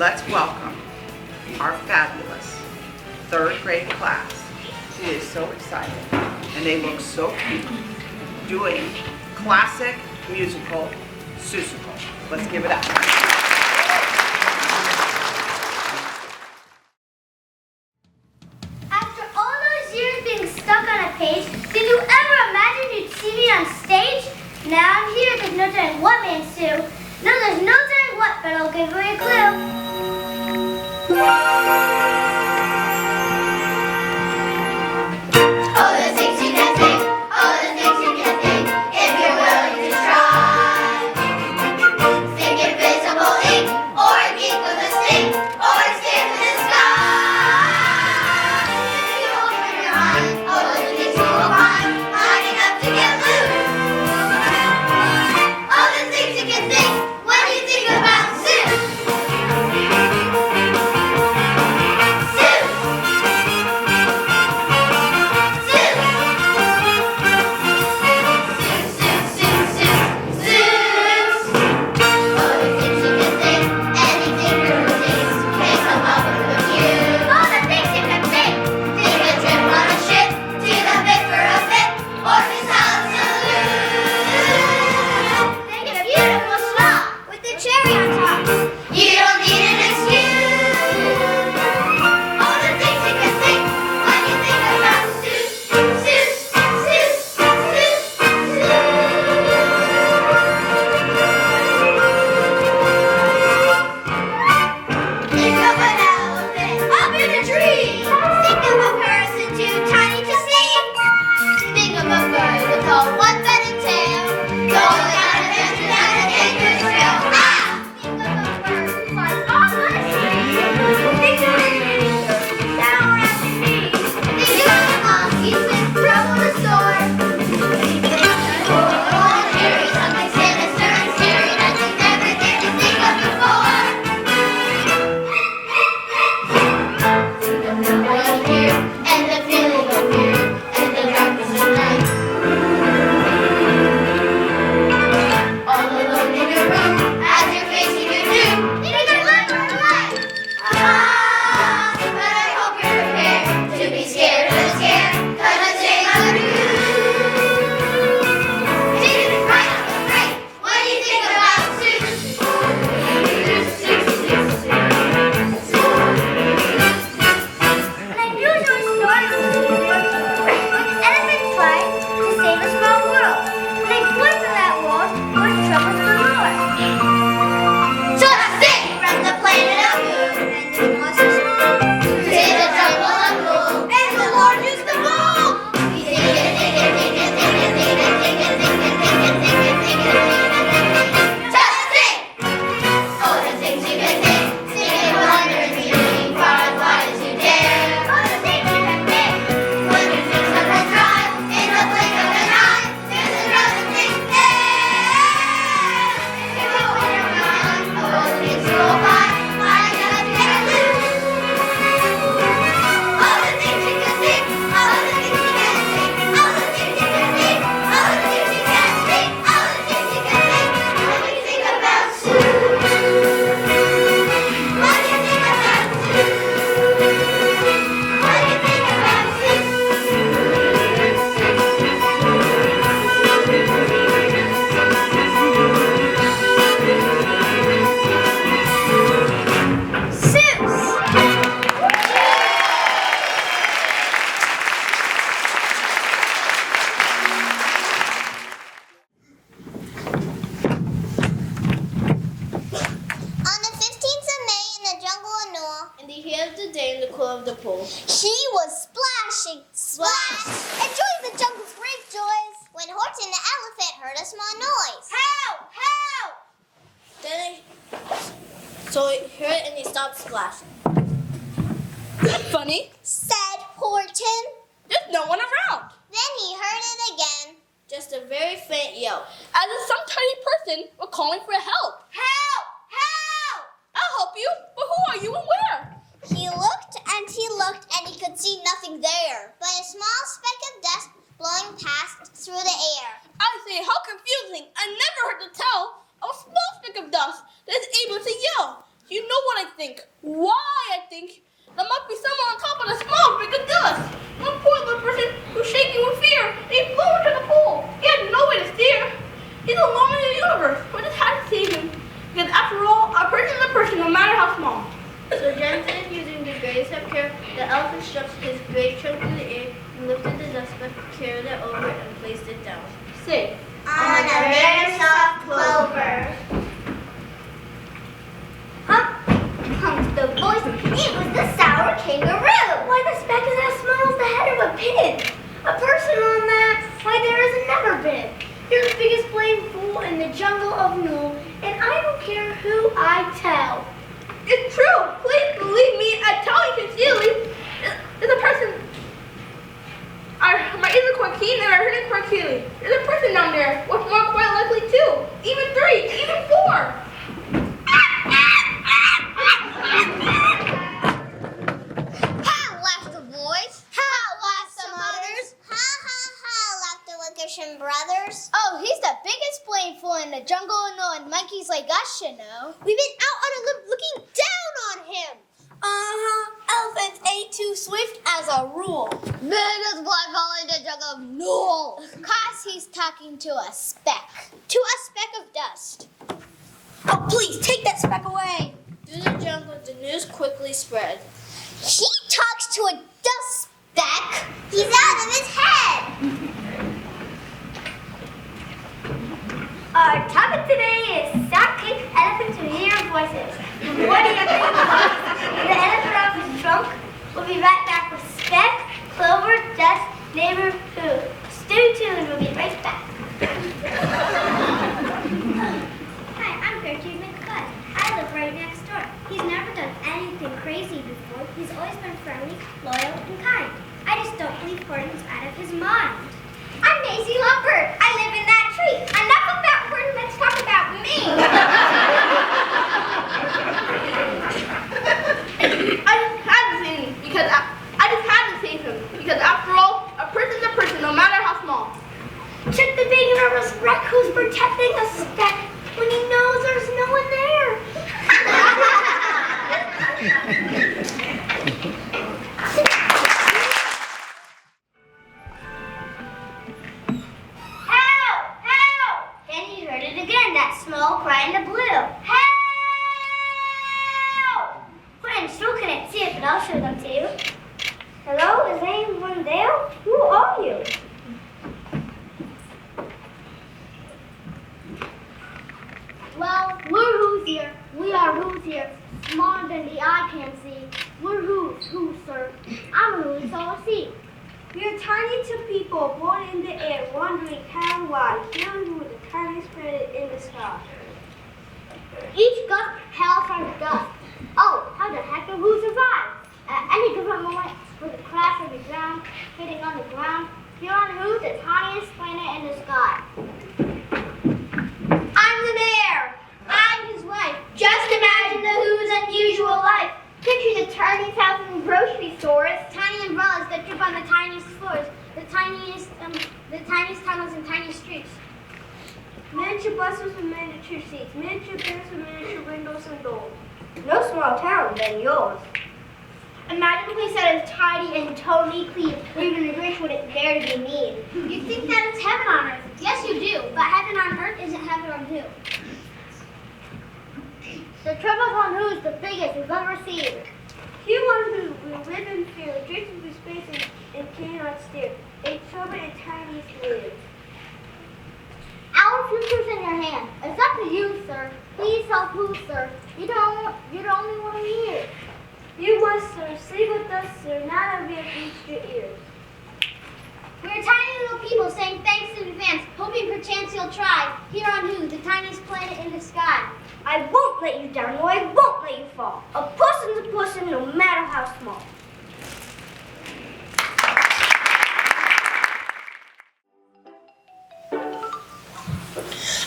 let's welcome our fabulous third grade class. She is so excited, and they look so cute, doing classic musical Seussical. Let's give it up. After all those years being stuck on a page, did you ever imagine you'd see me on stage? Now I'm here, there's no telling what may ensue. No, there's no telling what, but I'll give you a clue. Oh, the things you can think, oh, the things you can think, if you're willing to try. Think invisible ink, or a geek with a stink, or escape in the sky. You open your mind, oh, the things you will find, lining up to get loose. Oh, the things you can think, when you think about Seuss. He was splashing, splash, enjoying the jungle's great joys, when Horton the elephant heard a small noise. Help! Help! So he heard it and he stopped splashing. Funny, said Horton. there's no one around. Then he heard it again. Just a very faint yell, as if some tiny person were calling for help. Help! Help! I'll help you, but who are you and where? He looked and he could see nothing there, but a small speck of dust blowing past through the air. I say, how confusing. I never heard the tell of a small speck of dust that is able to yell. You know what I think. Why I think. There must be someone on top of the small big of dust. One poor little person who's shaking with fear. He flew into the pool. He had no way to steer. He's alone in the universe. We just had to save him. Because after all, a person is a person, no matter how small. So gently, using the greatest of care, the elephant stretched his great trunk in the air and lifted the dust speck, carried it over, and placed it down. Safe. On a very soft clover. Humped the voice. It was the sour kangaroo. Why, the speck is as small as the head of a pin. A person on that, why, there has never been. You're the biggest blame fool in the jungle of Nool, and I don't care who I tell. It's true. Please believe me. I tell you sincerely. There's a person. My ears are quite keen and I heard it quite clearly. There's a person down there. What's more, quite likely two, even three, even four. Ha, laughed the boys. Ha, laughed some others. Ha, ha, ha, laughed the Lickersham brothers. Oh, he's the biggest blame fool in the jungle of Nool, and monkeys like us should know. We've been out on a limb looking down on him. Elephants ain't too swift as a rule. Biggest black hole in the jungle of Nool. 'Cause he's talking to a speck. To a speck of dust. Oh, please, take that speck away. Through the jungle, the news quickly spread. He talks to a dust speck. He's out of his head. Our topic today is sidekick elephants who hear voices. What do you think? The elephant off his trunk. We'll be right back with Speck, Clover, Dust, Neighbor, Pooh. Stay tuned, we'll be right back. Hi, I'm Gertrude McFudd. I live right next door. He's never done anything crazy before. He's always been friendly, loyal, and kind. I just don't believe Horton's out of his mind. I'm Maisie Lombard. I live in that tree. Enough about Horton, let's talk about me. I just had to save him because after all, a person's a person, no matter how small. Check the big nervous wreck who's protecting a speck when he knows there's no one there. Help! Help! Then he heard it again, that small cry in the blue. Help! I still couldn't see it, but I'll show them to you. Hello, is anyone there? Who are you? Well, we're who's here. We are who's here. Smaller than the eye can see. We're who's, sir. I'm a who's all I see. We're tiny two people born in the air, wondering how and why, feeling with the tiniest planet in the sky. Each gust hails from dust. Oh, how the heck do who survive? At any given moment, with a crash of the ground, hitting on the ground, here on who, the tiniest planet in the sky. I'm the mayor. I'm his wife. Just imagine the Who's unusual life. Picture the tiniest houses and grocery stores. Tiny umbrellas that drip on the tiniest floors, the tiniest tunnels and tiny streets. Miniature buses with miniature seats, miniature beds with miniature windows and doors. No small town than yours. Imagine a place that is tidy and totally clean, where even the Grinch wouldn't dare to be mean. You think that it's heaven on earth. Yes, you do, but heaven on earth isn't heaven on who. The troubles on who is the biggest we've ever seen. Here one who will live in fear, drifting through space and cannot steer. A trouble and tiniest live. Our future's in your hand. It's up to you, sir. Please help who, sir. You're the only one here. You must, sir, sleep with us, sir, not a bit reach your ears. We're tiny little people saying thanks in advance, hoping perchance you'll try. Here on who, the tiniest planet in the sky. I won't let you down, no, I won't let you fall. A person's a person, no matter how small.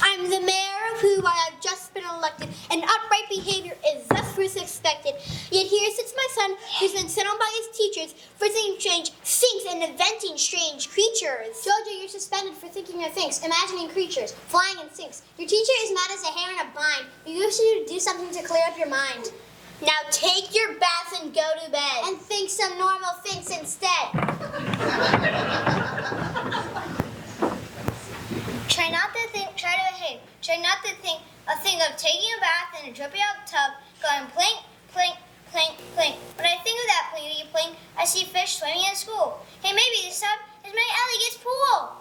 I'm the mayor of who I have just been elected, and upright behavior is thus first expected. Yet here sits my son, who's been sent on by his teachers for his something strange, thinks and inventing strange creatures. Jojo, you're suspended for thinking of things, imagining creatures, flying in sinks. Your teacher is mad as a hare in a bind. You wish you to do something to clear up your mind. Now take your bath and go to bed. And think some normal things instead. Try not to behave. Try not to think of taking a bath in a drippy out tub, going plink, plink, plink, plink. When I think of that plinkety plink, I see fish swimming in school. Hey, maybe this tub is my elegant's pool.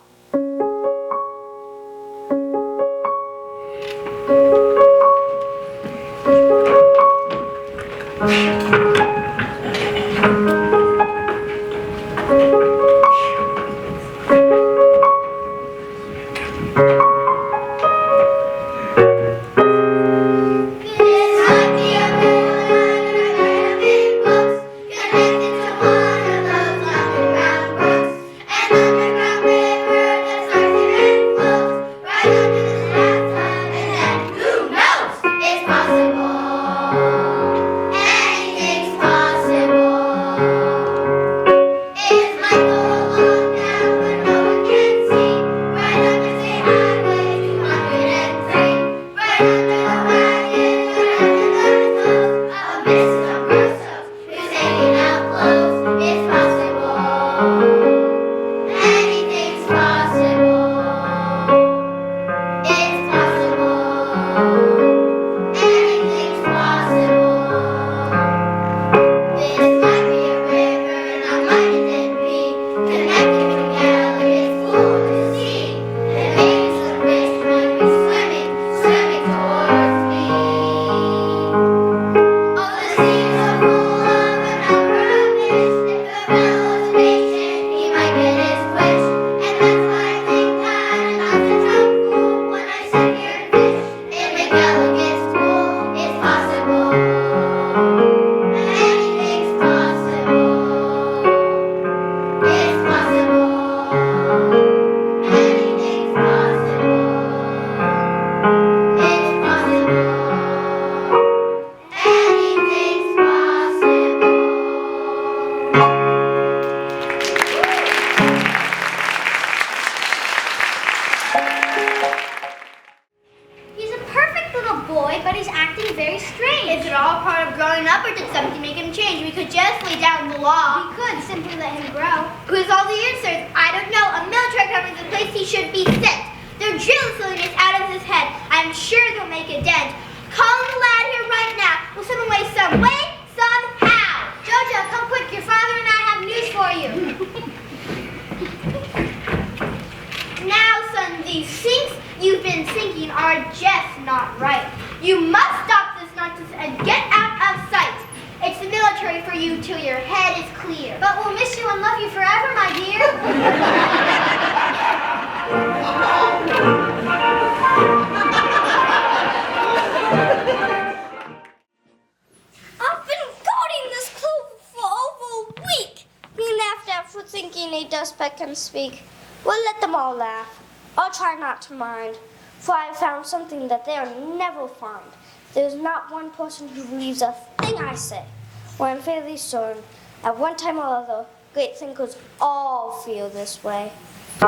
Speak. Well, let them all laugh. I'll try not to mind, for I have found something that they'll never find. There's not one person who believes a thing I say. When I'm fairly certain, at one time or other, great thinkers all feel this way. So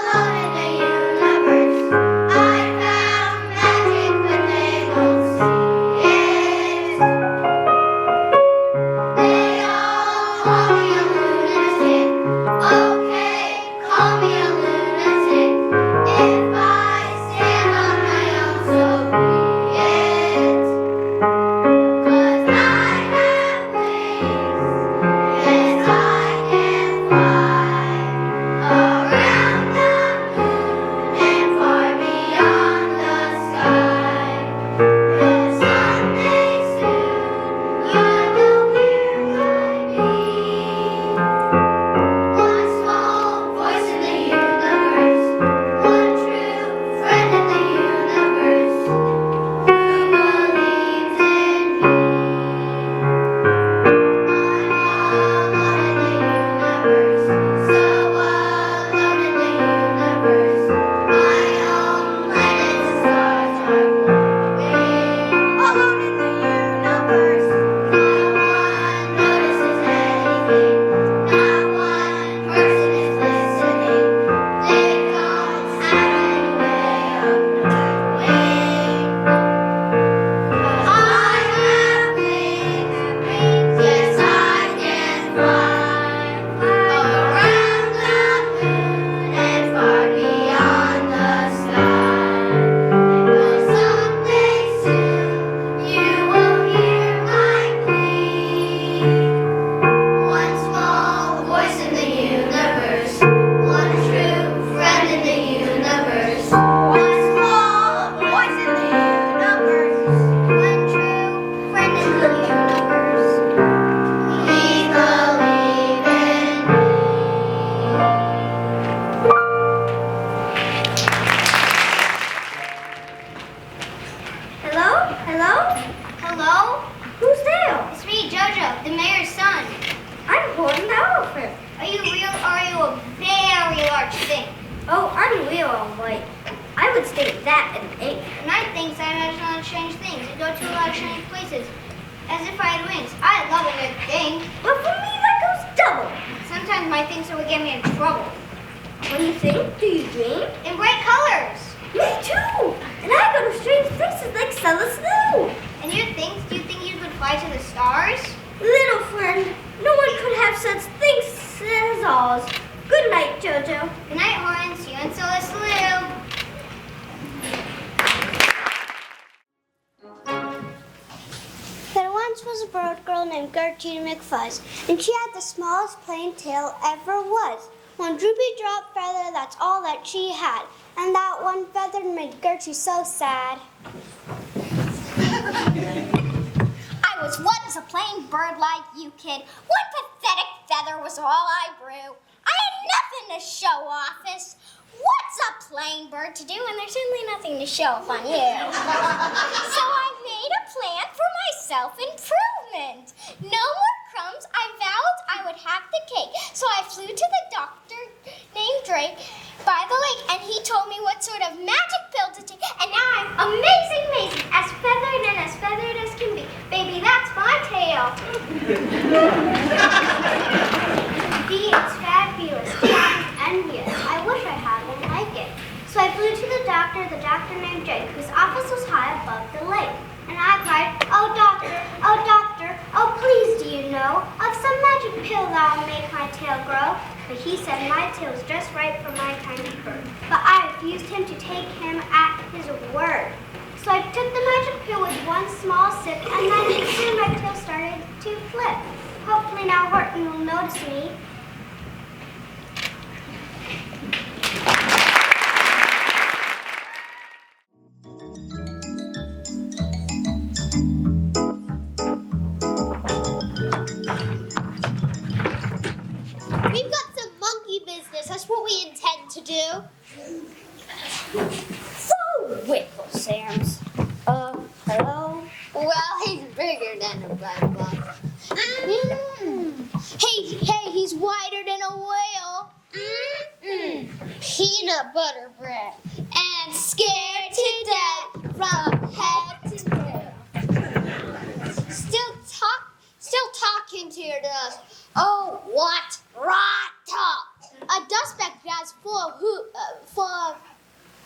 alone in the universe. the mayor's son. I'm holding the elephant. Are you real or are you a very large thing? Oh, I'm real, all right. I would state that an 8. When I think I imagine a lot of strange things and go to a lot of strange places. As if I had wings. I love a good thing. But for me, that goes double. Sometimes my things would get me in trouble. When you think, do you dream? In bright colors. Me too. And I go to strange places like Sella Snow. And your things, do you think you could fly to the stars? Little friend, no one could have such things as ours. Good night, Jojo. Good night, Horn. See you in Solar Salute. There once was a bird girl named Gertrude McFuzz, and she had the smallest plain tail ever was. One droopy drop feather, that's all that she had, and that one feather made Gertrude so sad. I was once a plain bird like you, kid. One pathetic feather was all I grew. I had nothing to show office. What's a plain bird to do when there's certainly nothing to show off on you? So I made a plan for my self-improvement. No more crumbs. I vowed I would have the cake. So I flew to the doctor named Drake by the lake, and he told me what sort of magic pill to take. And now I'm amazing, as feathered as can be. Baby, that's my tail. It's fabulous. I'm envious. I wish I had one like it. So I flew to the doctor named Jake, whose office was high above the lake. And I cried, oh doctor, oh please do you know of some magic pill that will make my tail grow? But he said my tail was just right for my tiny bird. But I refused him to take him at his word. So I took the magic pill with one small sip, and then soon my tail started to flip. Hopefully now Horton will notice me. We've got some monkey business. That's what we intend to do. So, Whittle Sam's. Hello? Well, he's bigger than a black buck. Hey, he's whiter than a whale. Peanut butter bread. And scared to death from head to tail. Still talking to your dust. Oh, what rot talk! A dust bag that's full of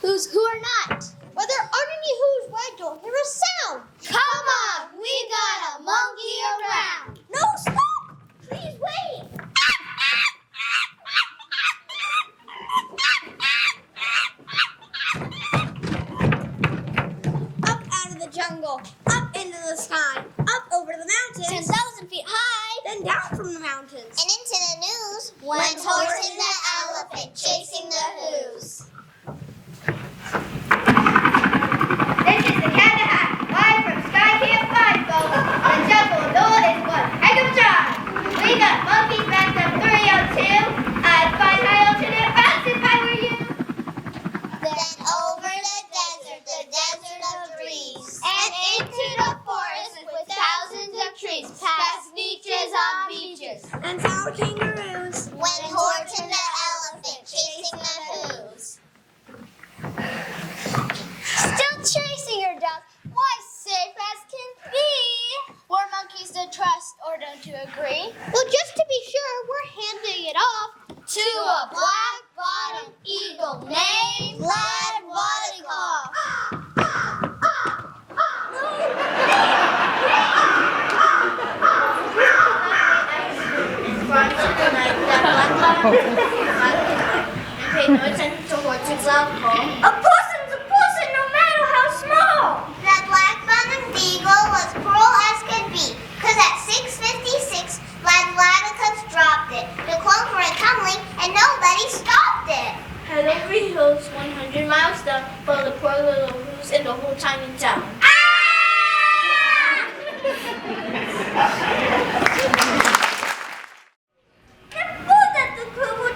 who's who are not. Well, there aren't any who's, I don't hear a sound. Come on, we got a monkey around. No, stop! Please wait. Up out of the jungle, up into the sky, up over the mountains, 10,000 feet high, then down from the mountains. And into the news went Horton the elephant chasing the who's. This is the Cat in the Hat, live from Sky Camp 5, folks. The jungle Lord is one heck of a job. We got monkeys backed up 302. I'd find high alternate bounce if I were you. Then over the desert of trees, and into the forest with thousands of trees, past niches on beaches, And found kangaroos. went Horton the elephant chasing the who's. Still chasing her down. Why, safe as can be. We're monkeys to trust, or don't you agree? Well, just to be sure, we're handing it off to a black-bottomed eagle named Glad Waddinghoff. And pay no attention to Horton's loud call. A person's a person, no matter how small. That black-bottomed eagle was cruel as could be, 'cause at 6:56, Vladimir dropped it. The clones were tumbling, and nobody stopped it. Head over hills 100 miles down, for the poor little who's in the whole tiny town. The food that the crew will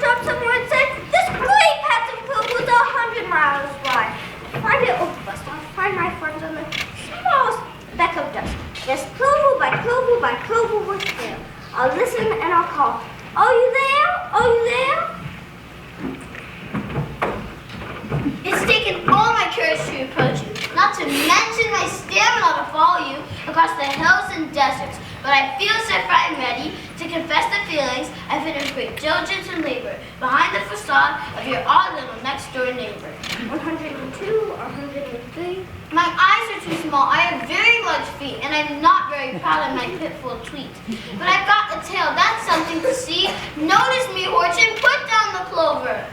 by clover with tail. I'll listen and I'll call. Are you there? Are you there? It's taken all my courage to approach you, not to mention my stamina to follow you across the hills and deserts. But I feel so frightened ready to confess the feelings I've been in great diligence and labor behind the facade of your odd little next door neighbor. 102 or 103? My eyes are too small, I have very large feet, and I'm not very proud of my pitful tweet. But I've got a tail, that's something to see. Notice me, Horton, put down the clover.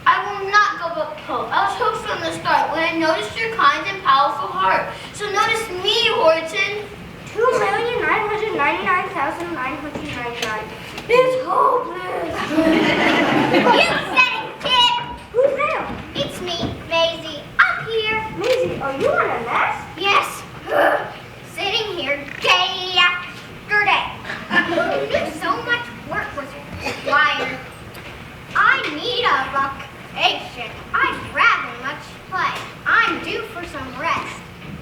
I will not go up Pope. I was hooked from the start when I noticed your kind and powerful heart. So notice me, Horton. 2,999,999. It's hopeless. You said it, kid! Who's there? It's me, Maisie, up here. Maisie, are you on a nest? Yes, sitting here day after day. So much work was required. I need a vacation. I'd rather much play. I'm due for some rest.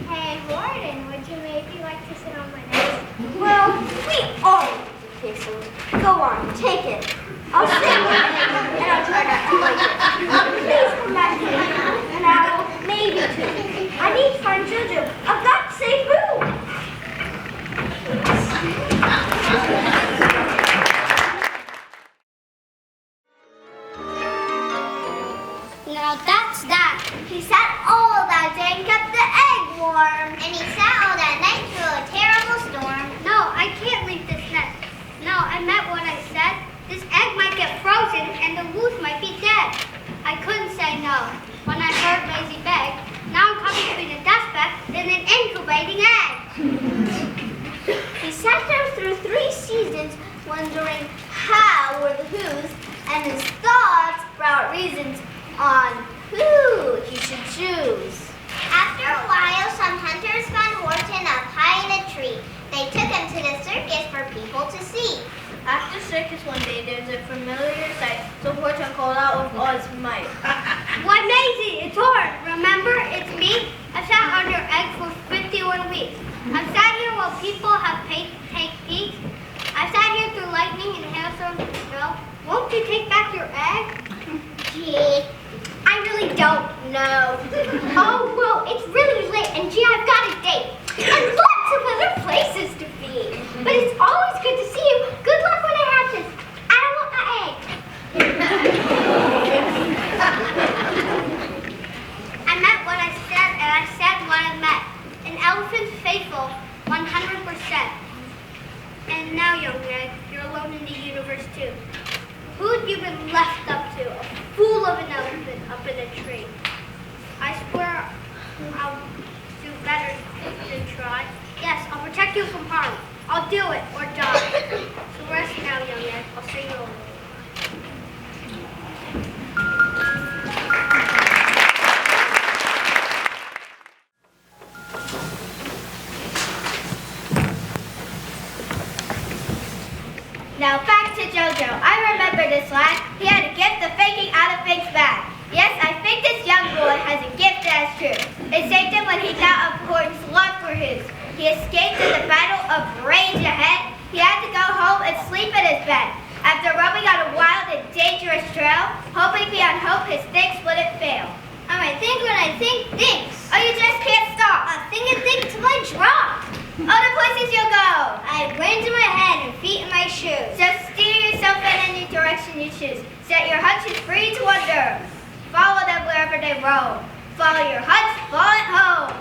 Hey, Warden, would you maybe like to sit on my nest? Well, we always take some. Go on, take it. I'll sit with it and I'll try not to like it. Please come back here in an hour, maybe two. I need to find Jojo. I've got to say boo. Now that's that. He sat all that day and kept the egg warm. And he sat all that night through a terrible storm. No, I can't leave this nest. No, I meant what I said. This egg might get frozen and the goose might be dead. I couldn't say no when I heard Maisie beg. Now I'm caught between a dust bag and an incubating egg. He sat there through 3 seasons, wondering how were the who's, and his thoughts brought reasons on who he should choose. After a while, some hunters found Horton up high in a tree. They took him to the circus for people to see. After circus one day, there's a familiar sight, so Horton called out with all his might. Why, Maisie, it's Horton. Remember, it's me. I sat on your egg for 51 weeks. I've sat here while people have take peeks. I've sat here through lightning and hailstorms and snow. Won't you take back your egg? Gee, I really don't know. Oh, well, it's really late, and gee, I've got a date. And lots of other places to be. But it's always good to see you. Good luck when it happens. I don't want my egg. I meant what I said, and I said what I meant. An elephant's faithful, 100%. And now, young man, you're alone in the universe, too. Who'd you been left up to? A fool of an elephant up in a tree. I swear I'll do better than try. Yes, I'll protect you from harm. I'll do it or die. So rest now, young man. I'll see you over. Now back to Jojo. I remember this lad. He had a gift of faking out of Fig's bag. Yes, I think this young boy has a gift that's true. It saved him when he thought of Horton's love for his. He escaped in the battle of rage ahead. He had to go home and sleep in his bed. After roaming on a wild and dangerous trail, hoping beyond hope his thinks wouldn't fail. I might think when I think things. Oh, you just can't stop. I'll think and think till I drop. Other places you'll go. I have brains in my head and feet in my shoes. So steer yourself in any direction you choose. Set your hunches free to wander. Follow them wherever they roam. Follow your hunch, follow it home.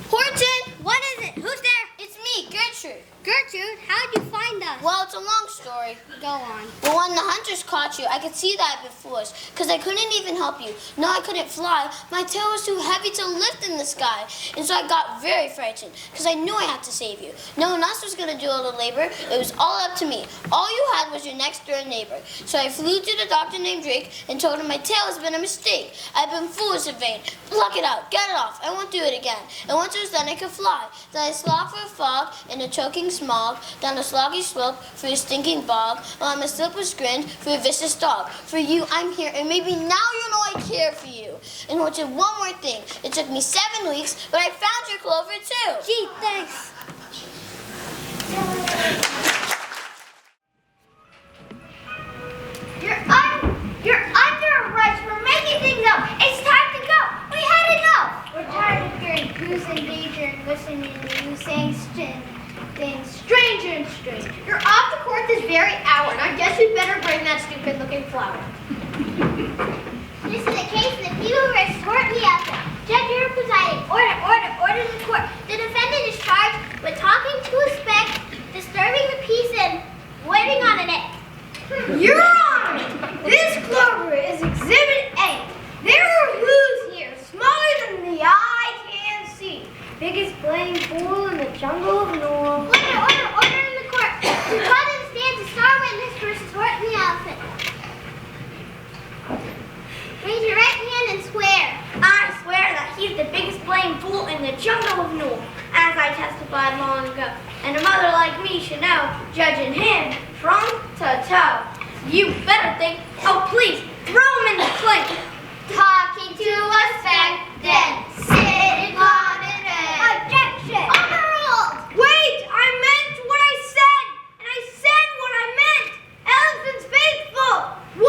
Horton, what is it? Who's there? It's me, Gertrude. Gertrude, how'd you find us? Well, it's a long story. Go on. But when the hunters caught you, I could see that I'd been foolish, because I couldn't even help you. No, I couldn't fly. My tail was too heavy to lift in the sky. And so I got very frightened, because I knew I had to save you. No one else was going to do all the labor. It was all up to me. All you had was your next door neighbor. So I flew to the doctor named Drake and told him my tail has been a mistake. I've been foolish and vain. Pluck it out. Get it off. I won't do it again. And once it was done, I could fly. Then I slogged through fog in a choking smog, down a sloggy slope through a stinking bog, while my slip was grinned through a vicious dog. For you, I'm here, and maybe now you know I care for you. And which is one more thing. It took me 7 weeks, but I found your clover too. Gee, thanks. You're under arrest for making things up. It's time to go. We had enough. We're tired of hearing who's in danger and listening to you saying things stranger and stranger. You're off the court this very hour, and I guess we'd better bring that stupid-looking flower. This is a case of the people who are short me out there. Judge, you're presiding. Order in the court. The defendant is charged with talking to a speck, disturbing the peace, and waiting on an egg. Your Honor, this clover is Exhibit A. There are who's here, smaller than the eye can see. Biggest playing fool in the jungle of Norway. Order in the court. We call to the stand to star witness versus Horton the elephant. Raise your right hand and swear. I swear that he's the biggest playing fool in the jungle of Norway, as I testified long ago. And a mother like me should know, judging him from to toe. You better think, oh please, throw him in the clink. Talking to a speck, then sitting on an egg. Objection! Overruled! Wait, I meant what I said, and I said what I meant. Elephant's faithful, 100%.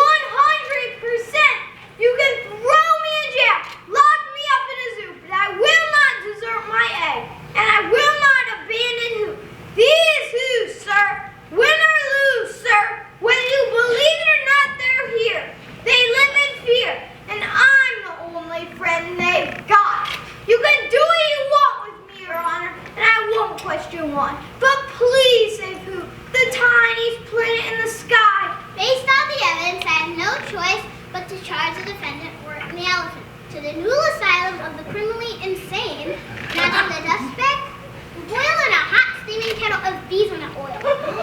You can throw me in jail, lock me up in a zoo, but I will not desert my egg, and I will not abandon who. These who's, sir, win or lose, sir, whether you believe it or not, they're here. They live in fear, and I'm the only friend they've got. You can do what you want with me, Your Honor, and I won't question one. But please save who? The tiniest planet in the sky. Based on the evidence, I have no choice but to charge the defendant Horton the elephant to the new asylum of the criminally insane, not on the dust speck, boil in a hot steaming kettle of beeswax oil.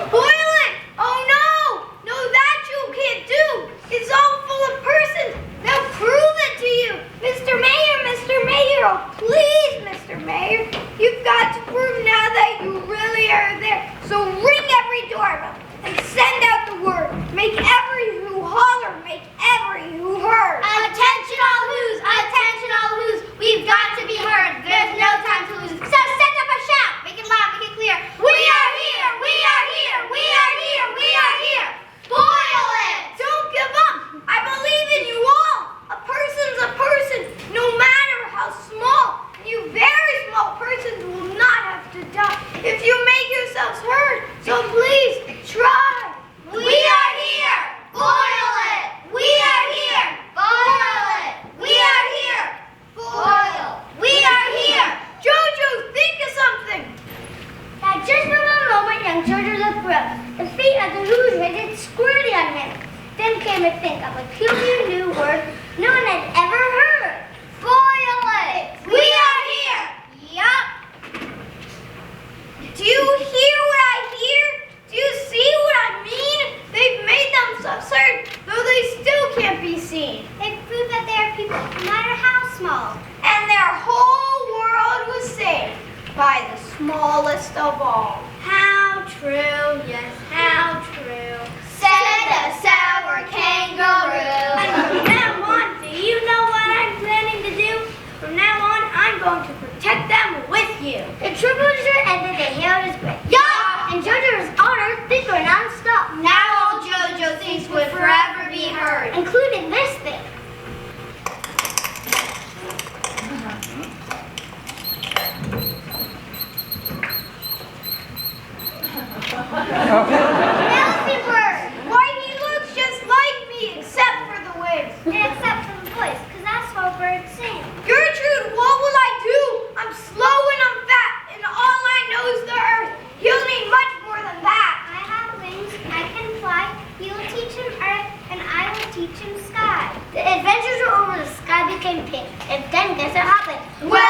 Boil it! Oh no! No, that you can't do! It's all full of persons! They'll prove it to you! Mr. Mayor, Mr. Mayor! Oh, please, Mr. Mayor! You've got to prove now that you really are there! So ring every doorbell and send out the word! Make every who holler! Make every who heard! Attention all who's! Attention all who's! We've got to be heard! There's no time to lose! So send up a shout! Make it loud, make it clear! We are here! We are here! We are here! We are here! Boil it! Don't give up! I believe in you all! A person's a person, no matter how small. You very small persons will not have to die if you make yourselves heard. So please, try. We are here! Boil it! We are here! Boil it! We are here! Boil! We are here! Jojo, think of something. Now just for a moment, young Jojo looked rough. The feet of the who's hit squarely on him. Then came a think of a peculiar new word no one had ever heard. Boil it! We are here! Yup. Do you hear what I hear? Do you see what I mean? They've made themselves heard, though they still can't be seen. They prove that they are people, no matter how small. And their whole world was saved by the smallest of all. How true, yes, how true. Said the sour kangaroo. And from now on, do you know what I'm planning to do? From now on, I'm going to protect them with you. The troubadour ended the herald is great. Yup! same pit. And then guess what happened? Well,